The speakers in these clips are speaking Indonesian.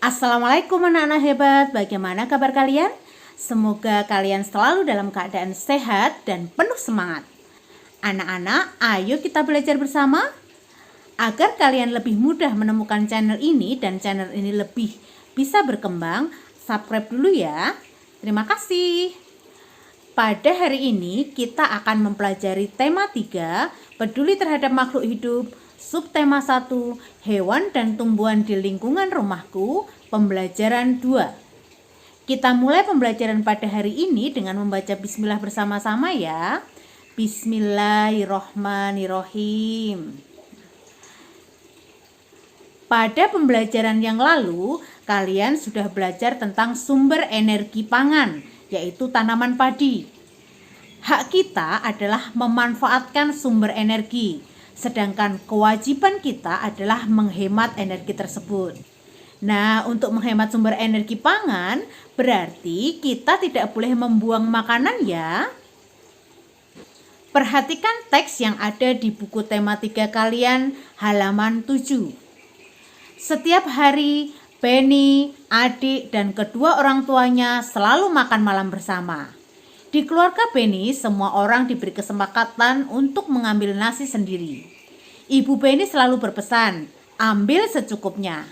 Assalamualaikum anak-anak hebat, bagaimana kabar kalian? Semoga kalian selalu dalam keadaan sehat dan penuh semangat. Anak-anak, ayo kita belajar bersama. Agar kalian lebih mudah menemukan channel ini dan channel ini lebih bisa berkembang, subscribe dulu ya. Terima kasih. Pada hari ini kita akan mempelajari tema 3, peduli terhadap makhluk hidup. Subtema 1, hewan dan tumbuhan di lingkungan rumahku, pembelajaran 2. Kita mulai pembelajaran pada hari ini dengan membaca bismillah bersama-sama ya. Bismillahirrohmanirrohim. Pada pembelajaran yang lalu, kalian sudah belajar tentang sumber energi pangan, yaitu tanaman padi. Hak kita adalah memanfaatkan sumber energi, sedangkan kewajiban kita adalah menghemat energi tersebut. Nah, untuk menghemat sumber energi pangan, berarti kita tidak boleh membuang makanan ya. Perhatikan teks yang ada di buku tema 3 kalian, halaman 7. Setiap hari, Benny, adik, dan kedua orang tuanya selalu makan malam bersama. Di keluarga Benny, semua orang diberi kesempatan untuk mengambil nasi sendiri. Ibu Benny selalu berpesan, ambil secukupnya.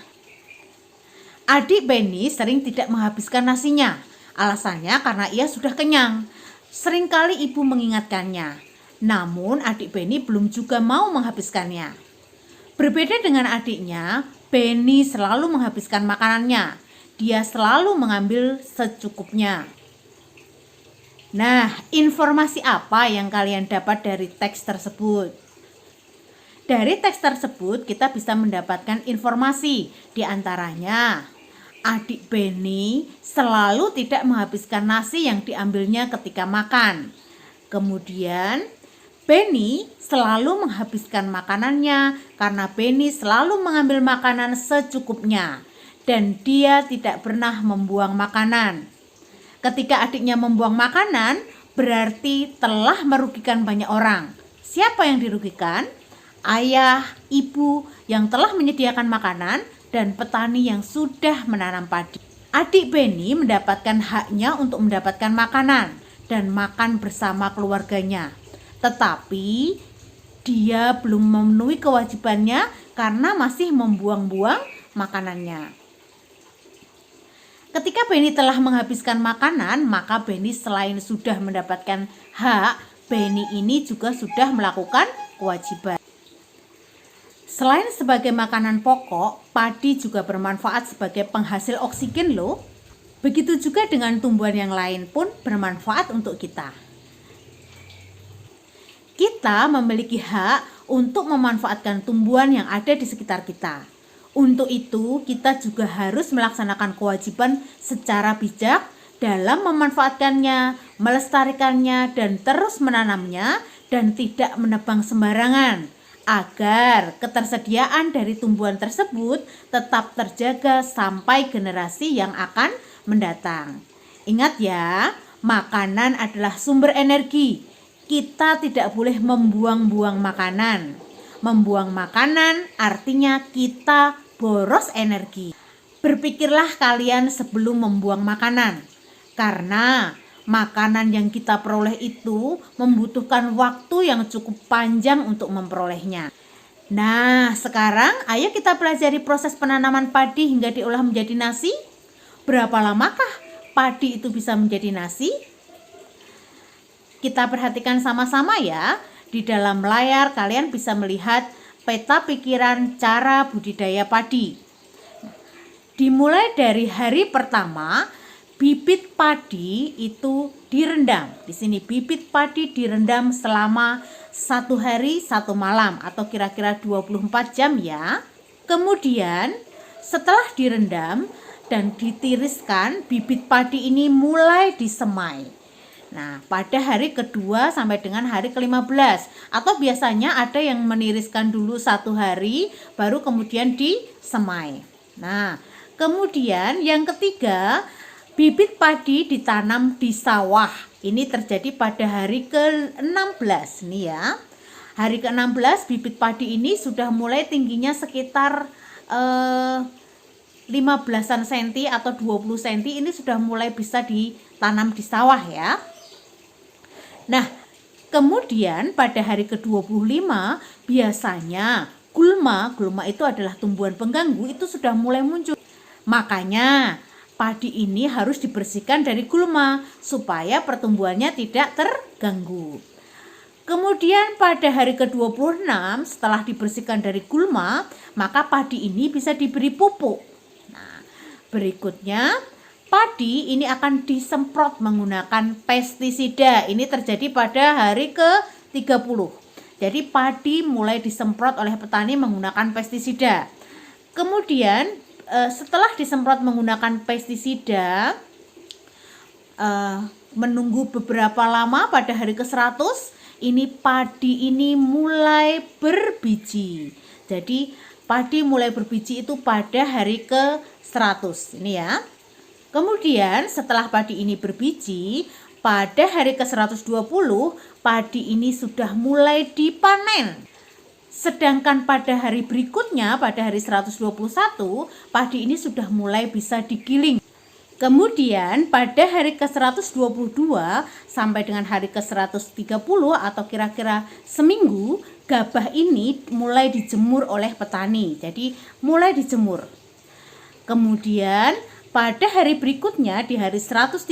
Adik Benny sering tidak menghabiskan nasinya. Alasannya karena ia sudah kenyang. Seringkali ibu mengingatkannya. Namun adik Benny belum juga mau menghabiskannya. Berbeda dengan adiknya, Benny selalu menghabiskan makanannya. Dia selalu mengambil secukupnya. Nah, informasi apa yang kalian dapat dari teks tersebut? Dari teks tersebut kita bisa mendapatkan informasi, di antaranya adik Benny selalu tidak menghabiskan nasi yang diambilnya ketika makan. Kemudian Benny selalu menghabiskan makanannya karena Benny selalu mengambil makanan secukupnya dan dia tidak pernah membuang makanan. Ketika adiknya membuang makanan, berarti telah merugikan banyak orang. Siapa yang dirugikan? Ayah, ibu yang telah menyediakan makanan, dan petani yang sudah menanam padi. Adik Benny mendapatkan haknya untuk mendapatkan makanan dan makan bersama keluarganya. Tetapi dia belum memenuhi kewajibannya karena masih membuang-buang makanannya. Ketika Benny telah menghabiskan makanan, maka Benny selain sudah mendapatkan hak, Benny ini juga sudah melakukan kewajiban. Selain sebagai makanan pokok, padi juga bermanfaat sebagai penghasil oksigen loh. Begitu juga dengan tumbuhan yang lain pun bermanfaat untuk kita. Kita memiliki hak untuk memanfaatkan tumbuhan yang ada di sekitar kita. Untuk itu, kita juga harus melaksanakan kewajiban secara bijak dalam memanfaatkannya, melestarikannya, dan terus menanamnya, dan tidak menebang sembarangan, agar ketersediaan dari tumbuhan tersebut tetap terjaga sampai generasi yang akan mendatang. Ingat ya, makanan adalah sumber energi. Kita tidak boleh membuang-buang makanan. Membuang makanan artinya kita boros energi. Berpikirlah kalian sebelum membuang makanan, karena makanan yang kita peroleh itu membutuhkan waktu yang cukup panjang untuk memperolehnya. Nah, sekarang ayo kita pelajari proses penanaman padi hingga diolah menjadi nasi. Berapa lamakah padi itu bisa menjadi nasi? Kita perhatikan sama-sama ya. Di dalam layar kalian bisa melihat peta pikiran cara budidaya padi. Dimulai dari hari pertama, bibit padi itu direndam. Di sini bibit padi direndam selama 1 hari 1 malam atau kira-kira 24 jam ya. Kemudian setelah direndam dan ditiriskan, bibit padi ini mulai disemai. Nah, pada hari kedua sampai dengan hari ke-15 atau biasanya ada yang meniriskan dulu 1 hari baru kemudian disemai. Nah, kemudian yang ketiga, bibit padi ditanam di sawah. Ini terjadi pada hari ke-16 nih ya. Hari ke-16 bibit padi ini sudah mulai tingginya sekitar 15-an senti atau 20 senti ini sudah mulai bisa ditanam di sawah ya. Nah, kemudian pada hari ke-25 biasanya gulma itu adalah tumbuhan pengganggu itu sudah mulai muncul. Makanya padi ini harus dibersihkan dari gulma supaya pertumbuhannya tidak terganggu. Kemudian pada hari ke-26 setelah dibersihkan dari gulma, maka padi ini bisa diberi pupuk. Nah, berikutnya padi ini akan disemprot menggunakan pestisida. Ini terjadi pada hari ke-30. Jadi padi mulai disemprot oleh petani menggunakan pestisida. Kemudian setelah disemprot menggunakan pestisida, menunggu beberapa lama pada hari ke-100, ini padi ini mulai berbiji. Jadi padi mulai berbiji itu pada hari ke-100 ini ya. Kemudian setelah padi ini berbiji, pada hari ke-120 padi ini sudah mulai dipanen. Sedangkan pada hari berikutnya, pada hari 121, padi ini sudah mulai bisa digiling. Kemudian pada hari ke-122 sampai dengan hari ke-130 atau kira-kira seminggu, gabah ini mulai dijemur oleh petani. Jadi mulai dijemur. Kemudian pada hari berikutnya di hari 131,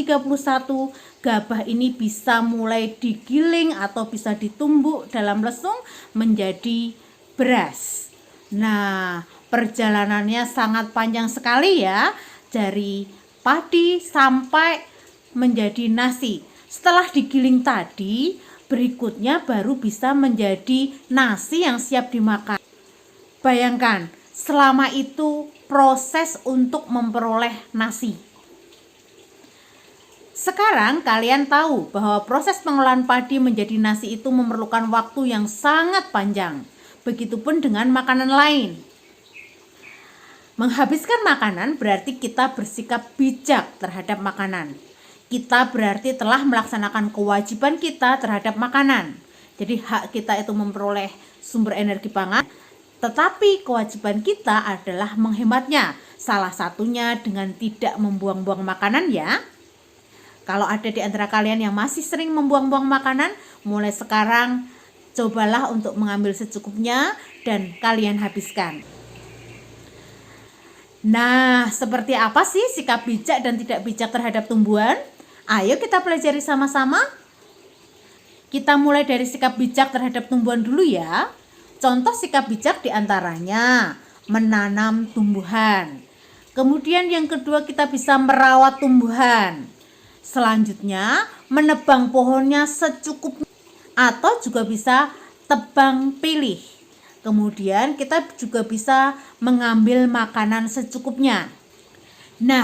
gabah ini bisa mulai digiling atau bisa ditumbuk dalam lesung menjadi beras. Nah, perjalanannya sangat panjang sekali ya, dari padi sampai menjadi nasi. Setelah digiling tadi, berikutnya baru bisa menjadi nasi yang siap dimakan. Bayangkan, selama itu proses untuk memperoleh nasi. Sekarang kalian tahu bahwa proses pengolahan padi menjadi nasi itu memerlukan waktu yang sangat panjang. Begitupun dengan makanan lain. Menghabiskan makanan berarti kita bersikap bijak terhadap makanan. Kita berarti telah melaksanakan kewajiban kita terhadap makanan. Jadi hak kita itu memperoleh sumber energi pangan, tetapi kewajiban kita adalah menghematnya. Salah satunya dengan tidak membuang-buang makanan ya. Kalau ada di antara kalian yang masih sering membuang-buang makanan, mulai sekarang cobalah untuk mengambil secukupnya dan kalian habiskan. Nah, seperti apa sih sikap bijak dan tidak bijak terhadap tumbuhan? Ayo kita pelajari sama-sama. Kita mulai dari sikap bijak terhadap tumbuhan dulu ya. Contoh sikap bijak diantaranya menanam tumbuhan. Kemudian yang kedua kita bisa merawat tumbuhan. Selanjutnya menebang pohonnya secukupnya atau juga bisa tebang pilih. Kemudian kita juga bisa mengambil makanan secukupnya. Nah,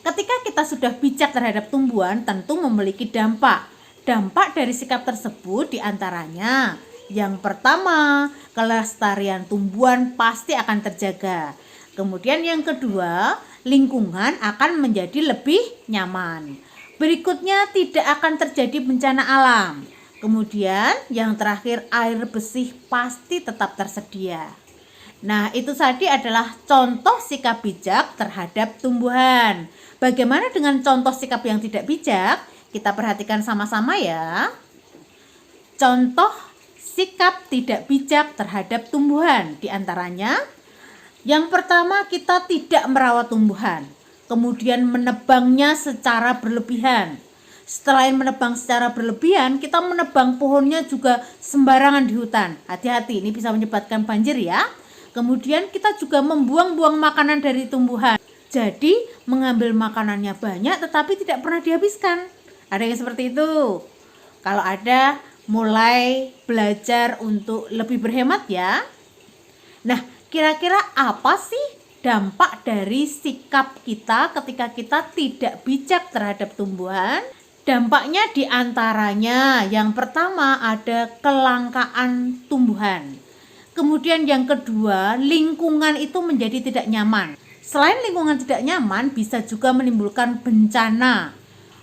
ketika kita sudah bijak terhadap tumbuhan tentu memiliki dampak. Dampak dari sikap tersebut diantaranya yang pertama, kelestarian tumbuhan pasti akan terjaga. Kemudian yang kedua, lingkungan akan menjadi lebih nyaman. Berikutnya tidak akan terjadi bencana alam. Kemudian yang terakhir, air bersih pasti tetap tersedia. Nah, itu tadi adalah contoh sikap bijak terhadap tumbuhan. Bagaimana dengan contoh sikap yang tidak bijak? Kita perhatikan sama-sama ya. Contoh sikap tidak bijak terhadap tumbuhan diantaranya, yang pertama kita tidak merawat tumbuhan. Kemudian menebangnya secara berlebihan. Selain menebang secara berlebihan, kita menebang pohonnya juga sembarangan di hutan. Hati-hati, ini bisa menyebabkan banjir ya. Kemudian kita juga membuang-buang makanan dari tumbuhan. Jadi mengambil makanannya banyak tetapi tidak pernah dihabiskan. Ada yang seperti itu? Kalau ada, mulai belajar untuk lebih berhemat ya. Nah, kira-kira apa sih dampak dari sikap kita ketika kita tidak bijak terhadap tumbuhan? Dampaknya diantaranya yang pertama ada kelangkaan tumbuhan. Kemudian yang kedua, lingkungan itu menjadi tidak nyaman. Selain lingkungan tidak nyaman, bisa juga menimbulkan bencana.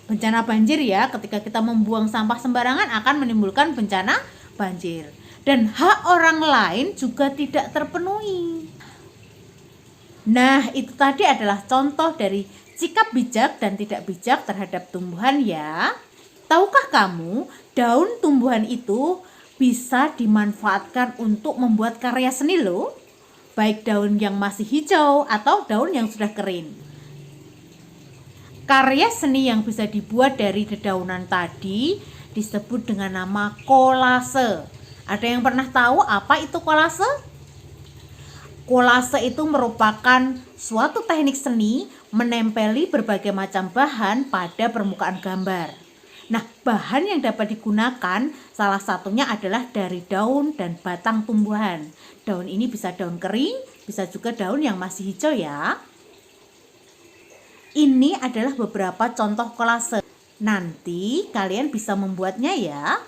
Bencana banjir ya, ketika kita membuang sampah sembarangan akan menimbulkan bencana banjir. Dan hak orang lain juga tidak terpenuhi. Nah, itu tadi adalah contoh dari sikap bijak dan tidak bijak terhadap tumbuhan ya. Tahukah kamu, daun tumbuhan itu bisa dimanfaatkan untuk membuat karya seni loh. Baik daun yang masih hijau atau daun yang sudah kering. Karya seni yang bisa dibuat dari dedaunan tadi disebut dengan nama kolase. Ada yang pernah tahu apa itu kolase? Kolase itu merupakan suatu teknik seni menempeli berbagai macam bahan pada permukaan gambar. Nah, bahan yang dapat digunakan salah satunya adalah dari daun dan batang tumbuhan. Daun ini bisa daun kering, bisa juga daun yang masih hijau ya. Ini adalah beberapa contoh kolase. Nanti kalian bisa membuatnya ya.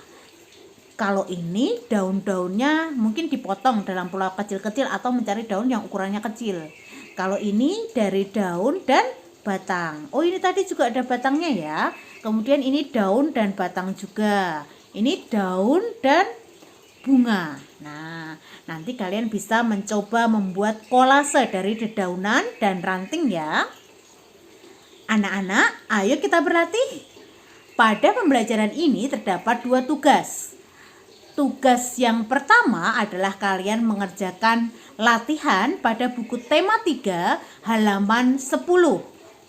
Kalau ini daun-daunnya mungkin dipotong dalam pulau kecil-kecil atau mencari daun yang ukurannya kecil. Kalau ini dari daun dan batang. Oh, ini tadi juga ada batangnya ya. Kemudian ini daun dan batang juga. Ini daun dan bunga. Nah, nanti kalian bisa mencoba membuat kolase dari dedaunan dan ranting ya. Anak-anak, ayo kita berlatih. Pada pembelajaran ini terdapat 2 tugas. Tugas yang pertama adalah kalian mengerjakan latihan pada buku tema 3 halaman 10.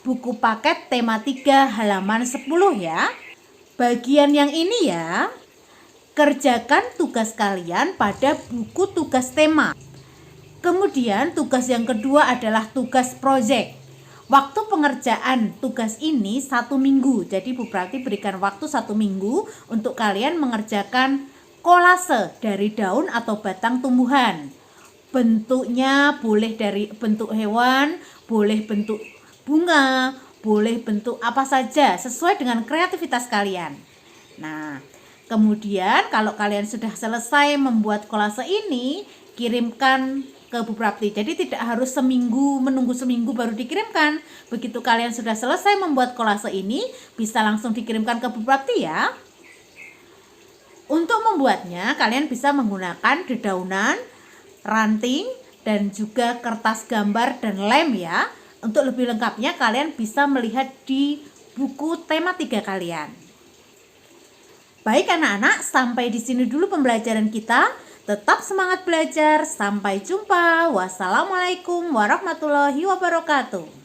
Buku paket tema 3 halaman 10 ya. Bagian yang ini ya. Kerjakan tugas kalian pada buku tugas tema. Kemudian tugas yang kedua adalah tugas proyek. Waktu pengerjaan tugas ini 1 minggu. Jadi Bu Prati berikan waktu 1 minggu untuk kalian mengerjakan kolase dari daun atau batang tumbuhan. Bentuknya boleh dari bentuk hewan, boleh bentuk bunga, boleh bentuk apa saja sesuai dengan kreativitas kalian. Nah, kemudian kalau kalian sudah selesai membuat kolase ini, kirimkan ke Bu Prapti. Jadi tidak harus menunggu seminggu baru dikirimkan. Begitu kalian sudah selesai membuat kolase ini, bisa langsung dikirimkan ke Bu Prapti ya. Untuk membuatnya, kalian bisa menggunakan dedaunan, ranting, dan juga kertas gambar dan lem ya. Untuk lebih lengkapnya, kalian bisa melihat di buku tema 3 kalian. Baik anak-anak, sampai di sini dulu pembelajaran kita. Tetap semangat belajar. Sampai jumpa. Wassalamualaikum warahmatullahi wabarakatuh.